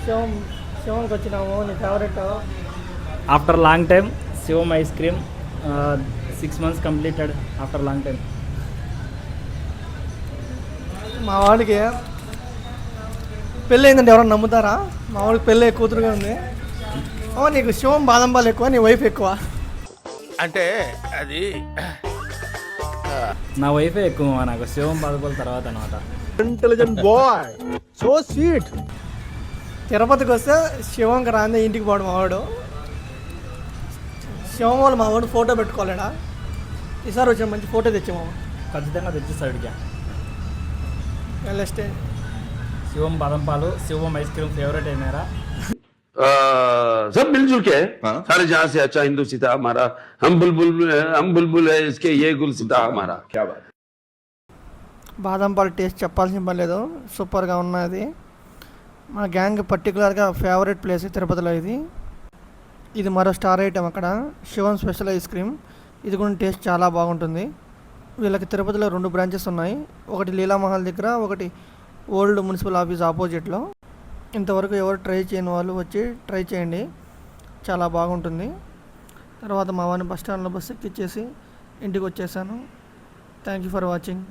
శివం శివంకి వచ్చినాము. నీ favourite after long time Shivam ice cream 6 months completed after long time. మా వాడికి పెళ్ళి అయిందంటే ఎవరైనా నమ్ముతారా? మా వాడికి పెళ్ళి కూతురుగా ఉంది. నీకు శివం బాదం పాలు ఎక్కువ, నీ వైఫ్ ఎక్కువ. అంటే అది నా వైఫే ఎక్కువ నాకు శివం బాధపల తర్వాత అనమాట. Intelligent boy, so sweet. తిరుపతికి వస్తే శివంకి రాందే ఇంటికి పోవడం మావాడు. శివం వాళ్ళు మా వాడు ఫోటో పెట్టుకోలేడా? ఈసారి వచ్చా మంచి ఫోటో తెచ్చాము. ఖచ్చితంగా తెచ్చిస్తాడు. ఇక వెళ్ళేస్తే శివం బాదం పాలు శివం ఐస్ క్రీమ్ ఫేవరెట్ అయినారా? सब मिलजुल के सारे जहां से अच्छा हिंदू सीता हमारा, हम बुलबुल है इसके, ये गुल सीता हमारा. क्या बात. బాదం పాలు టేస్ట్ చెప్పాల్సిన పని లేదు, సూపర్గా ఉన్నది. మా గ్యాంగ్ పర్టికులర్గా ఫేవరెట్ ప్లేస్ తిరుపతిలో ఇది మరో స్టార్ ఐటమ్ అక్కడ, శివం స్పెషల్ ఐస్ క్రీమ్. ఇది కూడా టేస్ట్ చాలా బాగుంటుంది. వీళ్ళకి తిరుపతిలో 2 బ్రాంచెస్ ఉన్నాయి, ఒకటి లీలామహల్ దగ్గర, ఒకటి ఓల్డ్ మున్సిపల్ ఆఫీస్ ఆపోజిట్లో. ఇంతవరకు ఎవరు ట్రై చేయని వాళ్ళు వచ్చి ట్రై చేయండి, చాలా బాగుంటుంది. తర్వాత మా వాడిని బస్ స్టాండ్లో బస్సు ఎక్కిచ్చేసి ఇంటికి వచ్చేసాను. Thank you for watching.